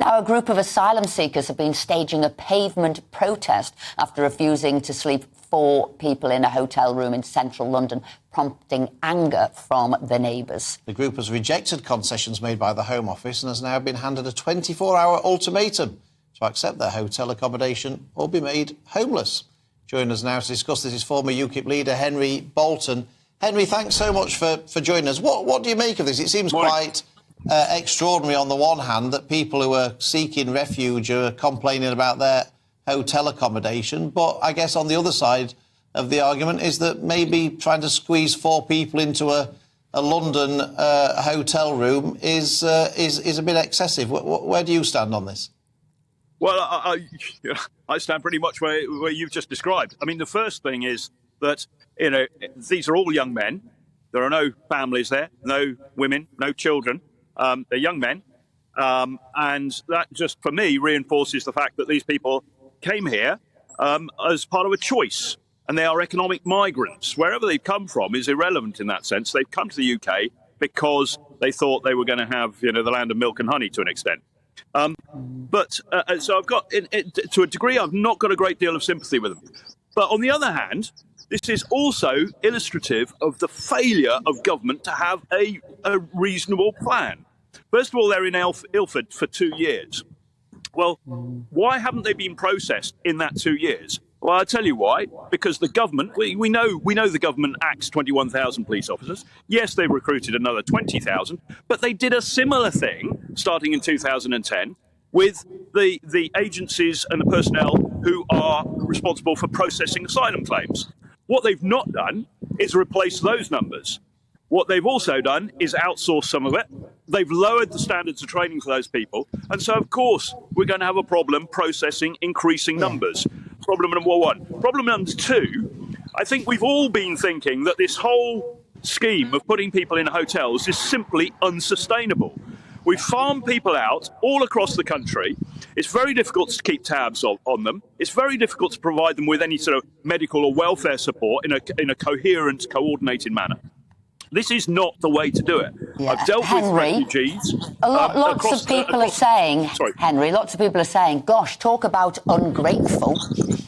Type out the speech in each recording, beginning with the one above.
Now, a group of asylum seekers have been staging a pavement protest after refusing to sleep 4 people in a hotel room in central London, prompting anger from the neighbours. The group has rejected concessions made by the Home Office and has now been handed a 24-hour ultimatum to accept their hotel accommodation or be made homeless. Joining us now to discuss this is former UKIP leader Henry Bolton. Henry, thanks so much for joining us. What do you make of this? It seems quite extraordinary on the one hand that people who are seeking refuge are complaining about their hotel accommodation, but I guess on the other side of the argument is that maybe trying to squeeze 4 people into a London hotel room is a bit excessive. Where do you stand on this? Well, I stand pretty much where you've just described. I mean, the first thing is that, these are all young men. There are no families there, no women, no children. They're young men. And that just, for me, reinforces the fact that these people came here as part of a choice. And they are economic migrants. Wherever they've come from is irrelevant in that sense. They've come to the UK because they thought they were going to have, the land of milk and honey to an extent. So I've got, to a degree, I've not got a great deal of sympathy with them. But on the other hand, this is also illustrative of the failure of government to have a reasonable plan. First of all, they're in Ilford for 2 years. Well, why haven't they been processed in that 2 years? Well, I'll tell you why. Because the government, we know the government acts 21,000 police officers. Yes, they've recruited another 20,000, but they did a similar thing starting in 2010 with the agencies and the personnel who are responsible for processing asylum claims. What they've not done is replace those numbers. What they've also done is outsource some of it. They've lowered the standards of training for those people. And so, of course, we're going to have a problem processing increasing numbers. Problem number 1. Problem number 2, I think we've all been thinking that this whole scheme of putting people in hotels is simply unsustainable. We farm people out all across the country. It's very difficult to keep tabs on them. It's very difficult to provide them with any sort of medical or welfare support in a coherent, coordinated manner. This is not the way to do it. Yeah. I've dealt with refugees. Lots of people are saying, Henry, lots of people are saying, gosh, talk about ungrateful.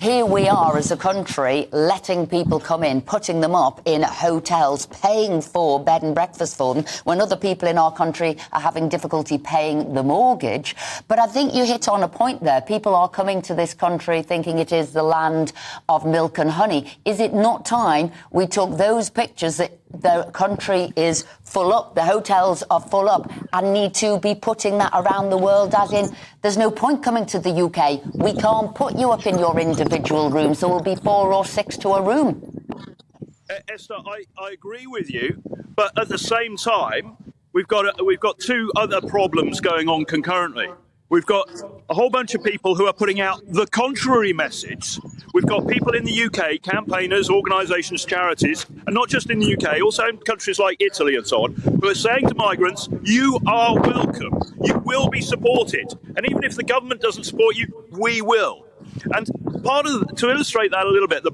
Here we are as a country letting people come in, putting them up in hotels, paying for bed and breakfast for them, when other people in our country are having difficulty paying the mortgage. But I think you hit on a point there. People are coming to this country thinking it is the land of milk and honey. Is it not time we took those pictures that the country is full up, the hotels are full up, and need to be putting that around the world, as in, there's no point coming to the UK. We can't put you up in your individual rooms. There will be 4 or 6 to a room. Esther, I agree with you, but at the same time, we've got 2 other problems going on concurrently. We've got a whole bunch of people who are putting out the contrary message. We've got people in the UK, campaigners, organisations, charities, and not just in the UK, also in countries like Italy and so on, who are saying to migrants, you are welcome, you will be supported. And even if the government doesn't support you, we will. And to illustrate that a little bit,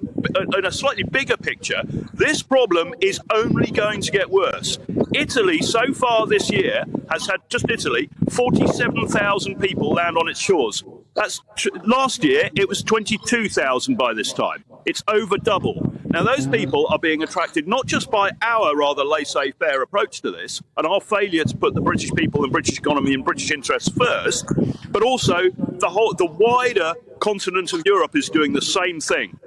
in a slightly bigger picture, this problem is only going to get worse. Italy, so far this year, has had, just Italy, 47,000 people land on its shores. Last year, it was 22,000 by this time. It's over double. Now, those people are being attracted not just by our rather laissez-faire approach to this and our failure to put the British people and British economy and British interests first, but also the wider continent of Europe is doing the same thing.